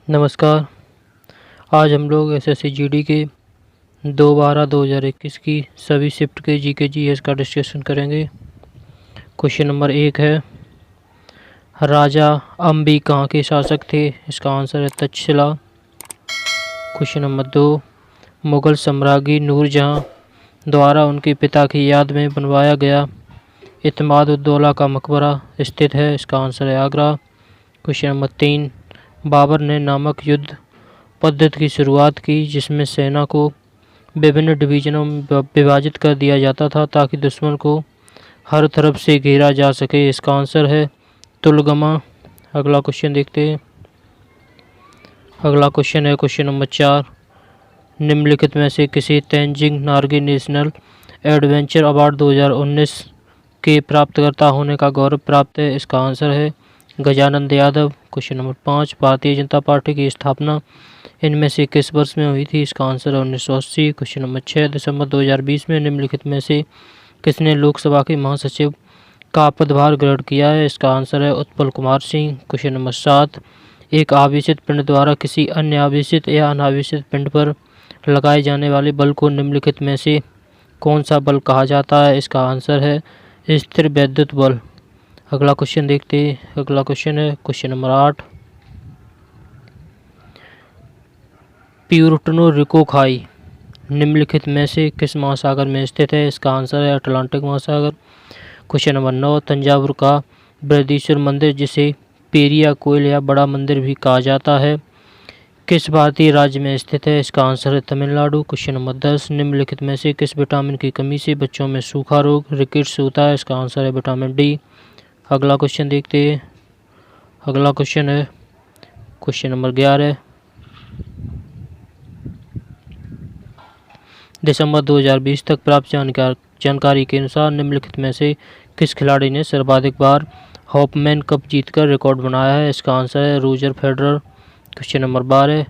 नमस्कार। आज हम लोग एसएससी जीडी के 2/12/2021 की सभी शिफ्ट के जीके जीएस का डिस्कशन करेंगे। क्वेश्चन नंबर 1 है, राजा अंबी कहाँ के शासक थे? इसका आंसर है तक्षशिला। क्वेश्चन नंबर 2, मुगल सम्राज्ञी नूरजहां द्वारा उनके पिता की याद में बनवाया गया इत्माद-उद-दौला का मकबरा स्थित है। इसका आंसर है आगरा। क्वेश्चन नंबर 3, बाबर ने नामक युद्ध पद्धति की शुरुआत की जिसमें सेना को विभिन्न डिवीजनों में विभाजित कर दिया जाता था ताकि दुश्मन को हर तरफ से घेरा जा सके। इसका आंसर है तुलगमा। अगला क्वेश्चन देखते हैं। अगला क्वेश्चन है क्वेश्चन नंबर 4, निम्नलिखित में से किसे Tenzing Norgay national adventure award 2019 के प्राप्तकर्ता होने का गौरव प्राप्त है? इसका आंसर है Gajanand Yadav. Question number 5, Bharatiya Janata party की स्थापना इनमें से किस वर्ष में हुई थी? इसका आंसर है 1980। क्वेश्चन नंबर 6, दिसंबर 2020 में निम्नलिखित में से किसने लोकसभा के महासचिव का पदभार ग्रहण किया है? इसका आंसर है उत्पल कुमार सिंह। क्वेश्चन नंबर 7, एक आवेशित पिंड द्वारा किसी अन्य आवेशित या अनावेशित पिंड पर लगाए जाने वाले बल को निम्नलिखित में से कौन सा बल कहा जाता है? इसका आंसर है स्थिर वैद्युत बल। अगला क्वेश्चन देखते हैं। अगला क्वेश्चन है क्वेश्चन नंबर 8, प्यूर्टो रिको खाई निम्नलिखित में से किस महासागर में स्थित है? इसका आंसर है अटलांटिक महासागर। क्वेश्चन नंबर 9, तंजावुर का बृहदीश्वर मंदिर जिसे पेरिया कोयल या बड़ा मंदिर भी कहा जाता है किस भारतीय राज्य में स्थित है? इसका आंसर है तमिलनाडु। क्वेश्चन नंबर 10, निम्नलिखित में से किस विटामिन की कमी से बच्चों में सूखा रोग रिकेट्स होता है? इसका आंसर है विटामिन डी। अगला क्वेश्चन देखते हैं। अगला क्वेश्चन है क्वेश्चन नंबर 11, दिसंबर 2020 तक प्राप्त जानकारी के अनुसार निम्नलिखित में से किस खिलाड़ी ने सर्वाधिक बार हॉपमैन कप जीतकर रिकॉर्ड बनाया है? इसका आंसर है Roger Federer. Question number 12,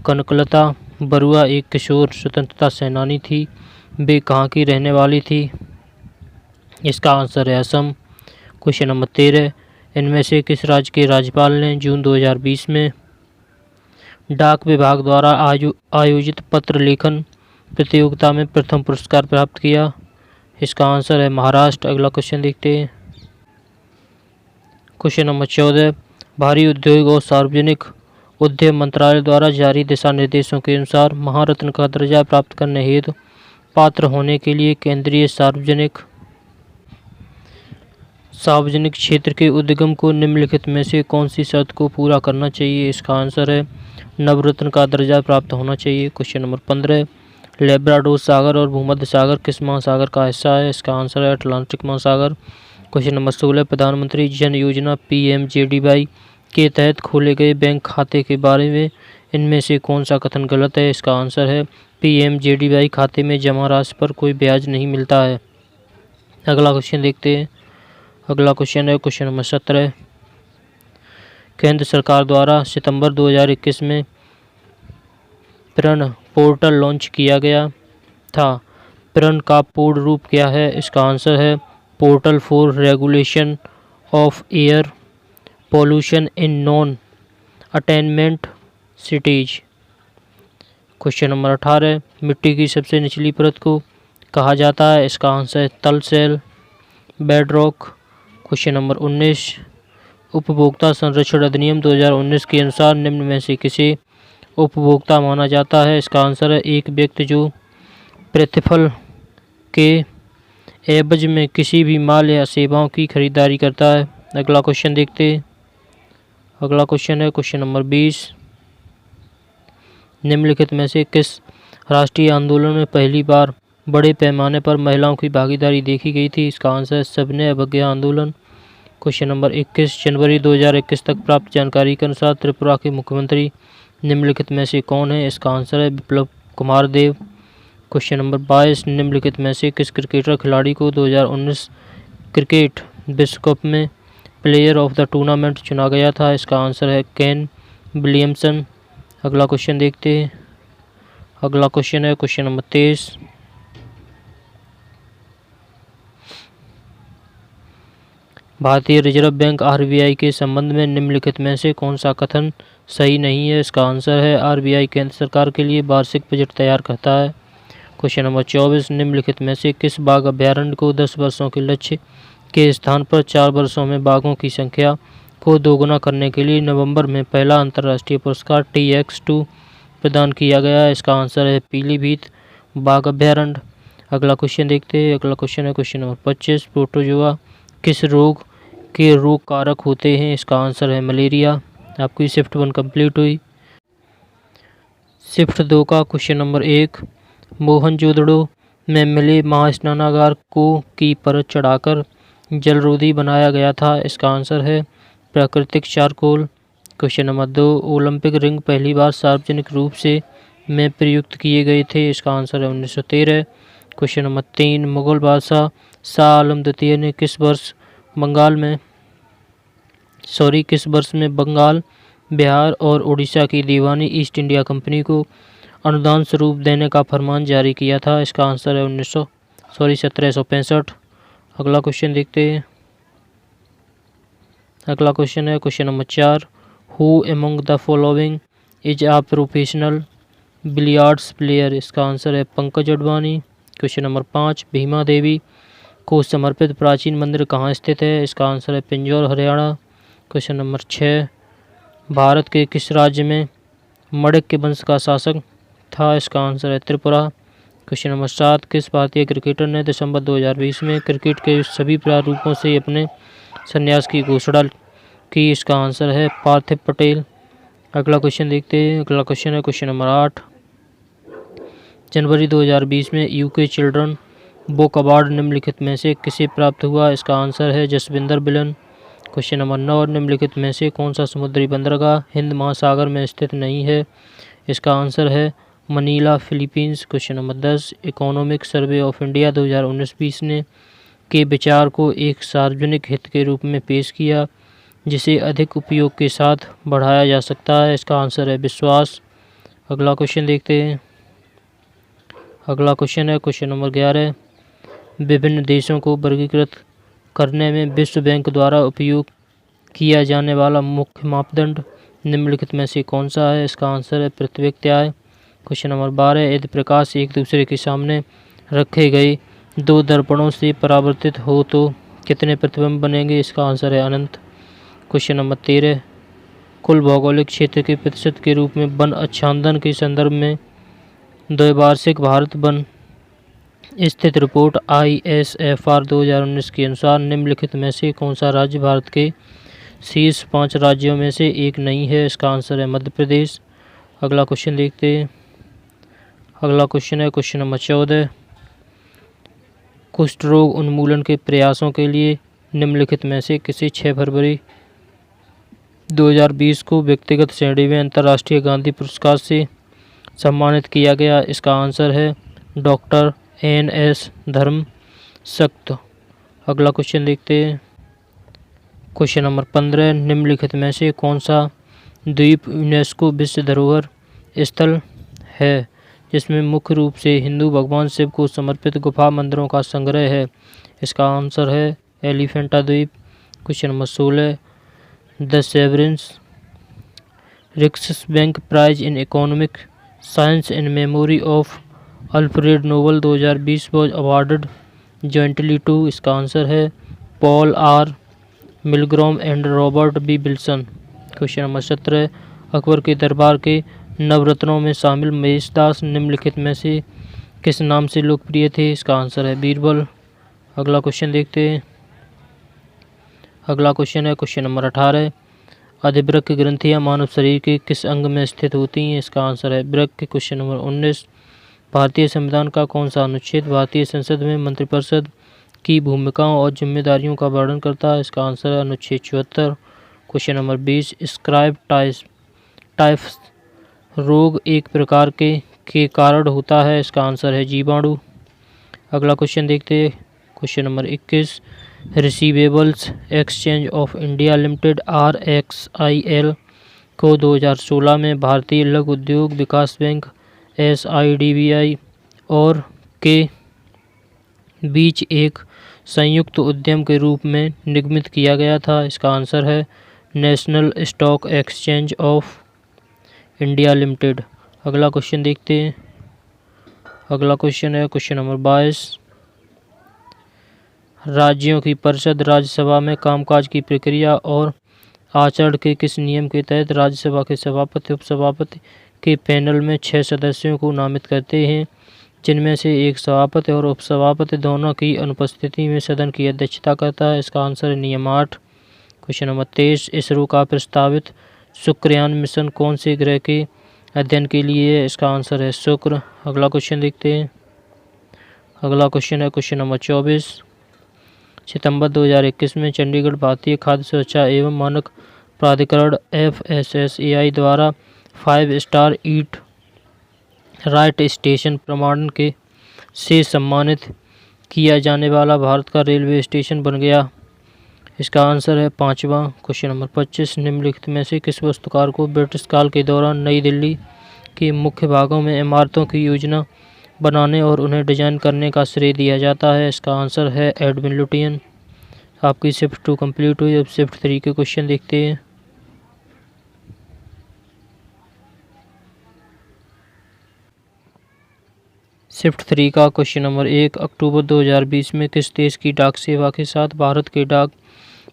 Kanaklata Barua एक किशोर स्वतंत्रता सेनानी थी, वे कहाँ की रहने वाली थी? इसका आंसर है असम। क्वेश्चन नंबर 13, इनमें से किस राज्य के राज्यपाल ने जून 2020 में डाक विभाग द्वारा आयोजित पत्र लेखन प्रतियोगिता में प्रथम पुरस्कार प्राप्त किया? इसका आंसर है महाराष्ट्र। अगला क्वेश्चन देखते हैं। क्वेश्चन नंबर 14, भारी उद्योग और सार्वजनिक उद्यम मंत्रालय द्वारा जारी दिशा निर्देशों के अनुसार महारत्न का दर्जा प्राप्त करने हेतु पात्र होने के लिए केंद्रीय सार्वजनिक क्षेत्र के उद्यम को निम्नलिखित में से कौन सी शर्त को पूरा करना चाहिए? इसका आंसर है नवरत्न का दर्जा प्राप्त होना चाहिए। क्वेश्चन नंबर 15, लेब्राडोर सागर और भूमध्य सागर किस महासागर का हिस्सा है? इसका आंसर है अटलांटिक महासागर। क्वेश्चन नंबर 16, प्रधानमंत्री जन योजना PMJDY के तहत खोले गए बैंक खाते के बारे में इनमें से कौन सा कथन गलत है? इसका आंसर है PMJDY खाते में जमा राशि पर कोई ब्याज नहीं मिलता है। अगला क्वेश्चन देखते हैं। अगला क्वेश्चन है क्वेश्चन नंबर 17, केंद्र सरकार द्वारा सितंबर 2021 में प्रण पोर्टल लॉन्च किया गया था। प्रण का पूर्ण रूप क्या है? इसका आंसर है portal for regulation of air pollution in non attainment cities. Question number 18, मिट्टी की सबसे निचली परत को कहा जाता है? इसका आंसर है तल सेल बेडरॉक। क्वेश्चन नंबर 19, उपभोक्ता संरक्षण अधिनियम 2019 के अनुसार निम्न में से किसे उपभोक्ता माना जाता है? इसका आंसर है एक व्यक्ति जो प्रतिफल के एवज में किसी भी माल या सेवाओं की खरीदारी करता है। अगला क्वेश्चन देखते हैं। अगला क्वेश्चन है क्वेश्चन नंबर 20, निम्नलिखित में से किस राष्ट्रीय आंदोलन में पहली बार बड़े पैमाने पर महिलाओं की भागीदारी देखी गई थी? इसका आंसर है सविनय अवज्ञा आंदोलन। क्वेश्चन नंबर 21, जनवरी 2021 तक प्राप्त जानकारी के अनुसार त्रिपुरा के मुख्यमंत्री निम्नलिखित में से कौन है? इसका आंसर है बिप्लब कुमार देव। क्वेश्चन नंबर 22, निम्नलिखित में से किस क्रिकेटर खिलाड़ी को 2019 क्रिकेट विश्व कप में प्लेयर ऑफ द टूर्नामेंट चुना गया था? इसका आंसर है केन विलियमसन। अगला क्वेश्चन देखते हैं। अगला क्वेश्चन है क्वेश्चन नंबर 23, भारतीय रिजर्व बैंक आरबीआई के संबंध में निम्नलिखित में से कौन सा कथन सही नहीं है? इसका आंसर है आरबीआई केंद्र सरकार के लिए वार्षिक बजट तैयार करता है। क्वेश्चन नंबर 24, निम्नलिखित में से किस बाघ अभ्यारण्य को 10 वर्षों के लक्ष्य के स्थान पर 4 वर्षों में बाघों की संख्या को दोगुना करने के लिए नवंबर में पहला अंतर्राष्ट्रीय पुरस्कार TX2 प्रदान किया गया? इसका आंसर है पीलीभीत बाघ अभ्यारण्य। अगला क्वेश्चन देखते हैं। अगला क्वेश्चन है क्वेश्चन नंबर 25, प्रोटोजोआ किस रोग के रोग कारक होते हैं? इसका आंसर है मलेरिया। आपकी शिफ्ट 1 कंप्लीट हुई। शिफ्ट 2 का क्वेश्चन नंबर 1, मोहनजोदड़ो में मिले महास्नानागार को की परत चढ़ाकर जलरोधी बनाया गया था? इसका आंसर है प्राकृतिक charcoal. Question number 2, Olympic ring पहली बार सार्वजनिक रूप से में प्रयुक्त किए गए थे? इसका आंसर है 1913। क्वेश्चन नंबर 3, मुगल बादशाह शाह आलम द्वितीय ने किस वर्ष में बंगाल, बिहार और उड़ीसा की दीवानी ईस्ट इंडिया कंपनी को अनुदान स्वरूप देने का फरमान जारी किया था? इसका आंसर है 1765। अगला क्वेश्चन देखते हैं। अगला क्वेश्चन है question number 4, who among the following is a professional billiards player? इसका आंसर है पंकज अडवाणी। क्वेश्चन नंबर 5, भीमा देवी को समर्पित प्राचीन मंदिर कहाँ स्थित है? इसका आंसर है पिंजौर, हरियाणा। क्वेश्चन नंबर 6, भारत के किस राज्य में मणिक्य वंश का शासक था? इसका आंसर है त्रिपुरा। क्वेश्चन नंबर 7, किस भारतीय क्रिकेटर ने दिसंबर 2020 में क्रिकेट के सभी प्रारूपों से अपने संन्यास की घोषणा की? इसका आंसर है पार्थिव पटेल। अगला क्वेश्चन देखते हैं। अगला क्वेश्चन है क्वेश्चन नंबर 8, जनवरी 2020 में यूके चिल्ड्रन बुक अवार्ड निम्नलिखित में से किसे प्राप्त हुआ? इसका आंसर है जसविंदर बिलन। क्वेश्चन नंबर 9, निम्नलिखित में से कौन सा समुद्री बंदरगाह हिंद महासागर में स्थित नहीं है? इसका आंसर है Manila, Philippines. Question number 10, economic survey of India 2019-20 ने के विचार को एक सार्वजनिक हित के रूप में पेश किया जिसे अधिक उपयोग के साथ बढ़ाया जा सकता है? इसका आंसर है विश्वास। अगला क्वेश्चन देखते हैं। अगला क्वेश्चन है क्वेश्चन नंबर 11, विभिन्न देशों को वर्गीकृत करने में विश्व बैंक द्वारा उपयोग किया जाने वाला मुख्य मापदंड निम्नलिखित में से कौन सा है? इसका आंसर है प्रत्यावर्ती आय। क्वेश्चन नंबर 12, यदि प्रकाश एक दूसरे के सामने रखे गए दो दर्पणों से परावर्तित हो तो कितने प्रतिबिंब बनेंगे? इसका आंसर है अनंत। क्वेश्चन नंबर 13, कुल भौगोलिक क्षेत्र के प्रतिशत के रूप में वन आच्छादन के संदर्भ में द्वैवार्षिक भारत वन स्थित रिपोर्ट ISFR 2019 के अनुसार निम्नलिखित में से कौन सा राज्य भारत के शीर्ष 5 राज्यों में से एक नहीं है? इसका आंसर है मध्य प्रदेश। अगला क्वेश्चन देखते हैं। अगला क्वेश्चन है क्वेश्चन नंबर 14, कुष्ठ रोग उन्मूलन के प्रयासों के लिए निम्नलिखित में से किसे 6 फरवरी 2020 को व्यक्तिगत श्रेणी में अंतर्राष्ट्रीय गांधी पुरस्कार से सम्मानित किया गया? इसका आंसर है डॉक्टर NS धर्मसक्त। अगला क्वेश्चन देखते हैं। क्वेश्चन नंबर 15, निम्नलिखित में से कौन सा द्वीप यूनेस्को विश्व धरोहर स्थल है जिसमें मुख्य रूप से हिंदू भगवान शिव को समर्पित गुफा मंदिरों का संग्रह है? इसका आंसर है एलिफेंटा द्वीप। Question number 16, the Sveriges Riksbank prize in economic science in memory of Alfred Nobel 2020 was awarded jointly to? इसका आंसर है Paul R Milgrom and Robert B Wilson. Question number 17, Akbar के दरबार के नवरत्नों में शामिल महेशदास निम्नलिखित में से किस नाम से लोकप्रिय थे? इसका आंसर है बीरबल। अगला क्वेश्चन देखते हैं। अगला क्वेश्चन है क्वेश्चन नंबर 18, अधिवृक्क ग्रंथियां मानव शरीर के किस अंग में स्थित होती हैं? इसका आंसर है वृक्क। क्वेश्चन नंबर 19, भारतीय संविधान का कौन सा अनुच्छेद भारतीय संसद में मंत्रिपरिषद की भूमिकाओं और जिम्मेदारियों का वर्णन करता है? इसका आंसर है अनुच्छेद 74। क्वेश्चन नंबर 20, स्क्राइब टाइफ्स रोग एक प्रकार के कारण होता है? इसका आंसर है जीवाणु। अगला क्वेश्चन देखते हैं। Question number 21, receivables exchange of India limited RXIL को 2016 में भारतीय लघु उद्योग विकास बैंक SIDBI और के बीच एक संयुक्त उद्यम के रूप में निगमित किया गया था? इसका आंसर है national stock exchange of India limited. अगला क्वेश्चन देखते हैं। अगला क्वेश्चन है क्वेश्चन नंबर 22। राज्यों की परिषद राज्यसभा में कामकाज की प्रक्रिया और आचरण के किस नियम के तहत राज्यसभा के सभापति उपसभापति के पैनल में 6 सदस्यों को नामित करते हैं, जिनमें से एक सभापति और उपसभापति दोनों की अनुपस्थिति में सदन की अध्यक्षता करता है? इसका आंसर है नियम 8। Question number 23। इसरो का प्रस्तावित शुक्रयान मिशन कौन से ग्रह के अध्ययन के लिए है? इसका आंसर है शुक्र। अगला क्वेश्चन देखते हैं। अगला क्वेश्चन है क्वेश्चन नंबर 24। सितंबर 2021 में चंडीगढ़ भारतीय खाद्य सुरक्षा एवं मानक प्राधिकरण FSSAI द्वारा 5 स्टार ईट राइट स्टेशन प्रमाणन के से सम्मानित किया जाने वाला भारत का रेलवे स्टेशन बन गया? इसका आंसर है 5वां। Question number 25। निम्नलिखित में से किस वास्तुकार को ब्रिटिश काल के दौरान नई दिल्ली के मुख्य भागों में इमारतों की योजना बनाने और उन्हें डिजाइन करने का श्रेय दिया जाता है? इसका आंसर है एडविन लुटियन। आपकी शिफ्ट 2 कंप्लीट हुई। अब शिफ्ट 3 के क्वेश्चन देखते हैं। शिफ्ट 3 का क्वेश्चन नंबर 1। अक्टूबर 2020 में किस देश की डाक सेवा के साथ भारत के डाक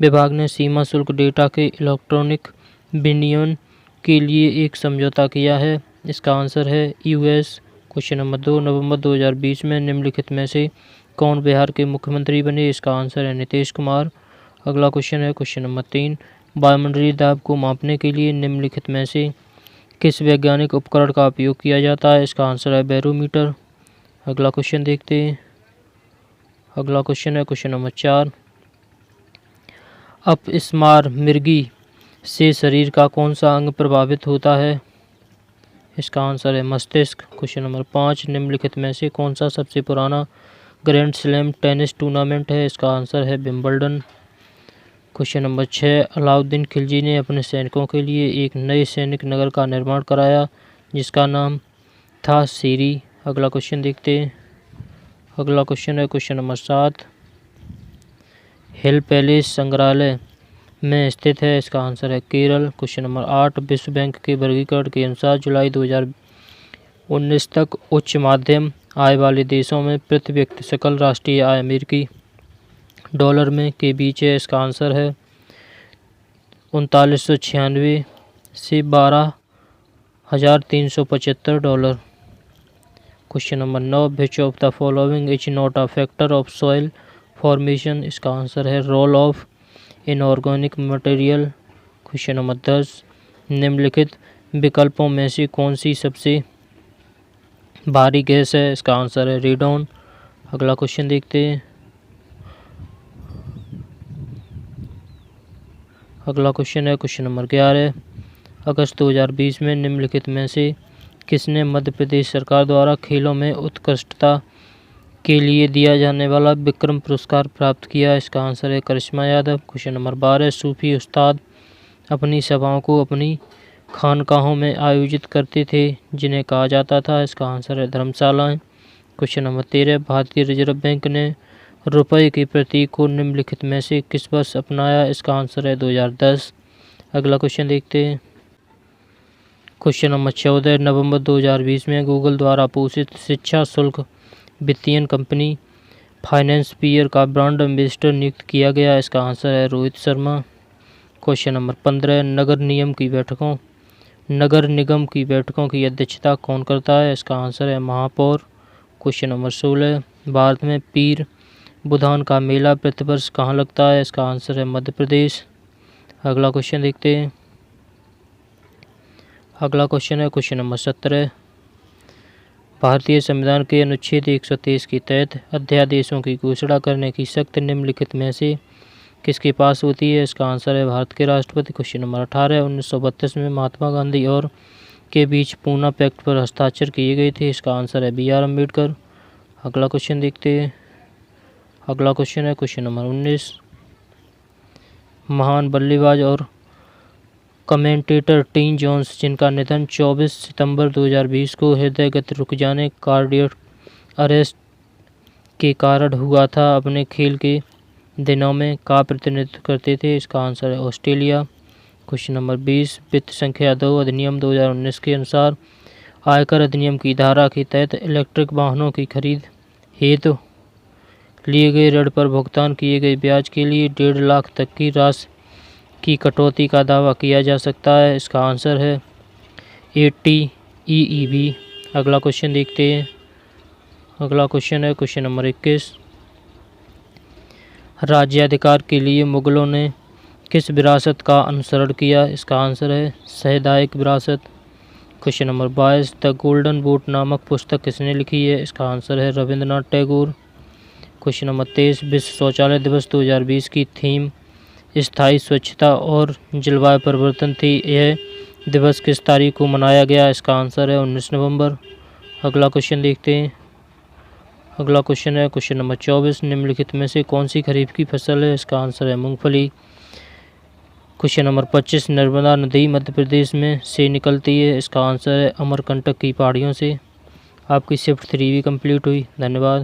विभाग ने सीमा शुल्क डेटा के इलेक्ट्रॉनिक विनिमय के लिए एक समझौता किया है? इसका आंसर है US। Question number 2। नवंबर 2020 में निम्नलिखित में से कौन बिहार के मुख्यमंत्री बने? इसका आंसर है नीतीश कुमार। अगला क्वेश्चन है क्वेश्चन नंबर 3। वायुमंडलीय दाब को मापने के लिए निम्नलिखित में से किस वैज्ञानिक उपकरण का उपयोग किया जाता है? इसका आंसर है बैरोमीटर। अगला क्वेश्चन देखते हैं। अगला क्वेश्चन है क्वेश्चन नंबर 4। अपस्मार मृगी से शरीर का कौन सा अंग प्रभावित होता है? इसका आंसर है मस्तिष्क। Question number 5। निम्नलिखित में से कौन सा सबसे पुराना ग्रैंड स्लैम टेनिस टूर्नामेंट है? इसका आंसर है Wimbledon. Question number 6। Alauddin Khilji ने अपने सैनिकों के लिए एक नए सैनिक नगर का निर्माण कराया, जिसका नाम था सीरी। अगला क्वेश्चन देखते हैं। अगला क्वेश्चन है क्वेश्चन नंबर 7। हिल पैलेस संग्रहालय में स्थित है? इसका आंसर है केरल। Question number 8। विश्व बैंक के वर्गीकरण के अनुसार जुलाई 2019 तक उच्च मध्यम आय वाले देशों में प्रति व्यक्ति सकल राष्ट्रीय आय अमेरिकी डॉलर में के बीच है? इसका आंसर है 3996 से 12,375 dollar. Question number 9। Which of the following is not a factor of soil formation? इसका आंसर है role of inorganic material. Question number 10। निम्नलिखित विकल्पों में से कौन सी सबसे भारी गैस है? इसका आंसर है रेडॉन। अगला क्वेश्चन देखते हैं। अगला क्वेश्चन है क्वेश्चन नंबर 11। अगस्त 2020 में निम्नलिखित में से किसने मध्य प्रदेश सरकार द्वारा खेलों में उत्कृष्टता के लिए दिया जाने वाला विक्रम पुरस्कार प्राप्त किया? इसका आंसर है करिश्मा यादव। Question number 12। सूफी उस्ताद अपनी सभाओं को अपनी खानकाहों में आयोजित करते थे, जिन्हें कहा जाता था? इसका आंसर है धर्मशालाएं। Question number 13। भारतीय रिजर्व बैंक ने रुपये के प्रतीक को निम्नलिखित में से किस वर्ष अपनाया? इसका आंसर है 2010। अगला क्वेश्चन देखते हैं। Question number 14। नवंबर 2020 में गूगल द्वारा पोषित शिक्षा शुल्क वित्तीय कंपनी फाइनेंसपियर का ब्रांड एम्बेसडर नियुक्त किया गया? इसका आंसर है रोहित शर्मा। Question number 15। नगर निगम की बैठकों की अध्यक्षता कौन करता है? इसका आंसर है महापौर। Question number 16। भारत में पीर बुधान का मेला प्रतिवर्ष कहाँ लगता है? इसका आंसर है मध्य प्रदेश। अगला क्वेश्चन देखते हैं। अगला क्वेश्चन है क्वेश्चन नंबर 17। भारतीय संविधान के अनुच्छेद 123 के तहत अध्यादेशों की घोषणा करने की शक्ति निम्नलिखित में से किसके पास होती है? इसका आंसर है भारत के राष्ट्रपति। Question number 18। 1932 में महात्मा गांधी और के बीच पूना पैक्ट पर हस्ताक्षर किए गए थे? इसका आंसर है BR अम्बेडकर। अगला क्वेश्चन देखते हैं। अगला क्वेश्चन है क्वेश्चन नंबर 19। महान बल्लेबाज और कमेंटेटर टीन जोन्स, जिनका निधन 24 सितंबर 2020 को हृदय गति रुक जाने कार्डियक अरेस्ट के कारण हुआ था, अपने खेल के दिनों में का प्रतिनिधित्व करते थे? इसका आंसर है ऑस्ट्रेलिया। क्वेश्चन नंबर 20 वित्त संख्या 2 अधिनियम 2019 के अनुसार आयकर अधिनियम की धारा के तहत इलेक्ट्रिक वाहनों की खरीद हेतु लिए गए ऋण पर भुगतान किए गए ब्याज के लिए 1.5 लाख तक की राशि की कटौती का दावा किया जा सकता है। इसका आंसर है 80 EEB। अगला क्वेश्चन देखते हैं। अगला क्वेश्चन है क्वेश्चन नंबर 21 राज्याधिकार के लिए मुगलों ने किस विरासत का अनुसरण किया? इसका आंसर है साहित्यिक विरासत। Question number 22 the golden boat नामक पुस्तक किसने लिखी है? इसका आंसर है रविंद्रनाथ टैगोर। क्वेश्चन नंबर 23 विश्व शौचालय दिवस 2020 की थीम स्थायी स्वच्छता और जलवायु परिवर्तन थी। यह दिवस किस तारीख को मनाया गया? इसका आंसर है 19 नवंबर। अगला क्वेश्चन देखते हैं। अगला क्वेश्चन है क्वेश्चन नंबर 24 निम्नलिखित में से कौन सी खरीफ की फसल है? इसका आंसर है मूंगफली। क्वेश्चन नंबर 25 नर्मदा नदी मध्य प्रदेश में से निकलती है। इसका आंसर है अमरकंटक की पहाड़ियों से। आपकी शिफ्ट 3 भी कंप्लीट हुई। धन्यवाद।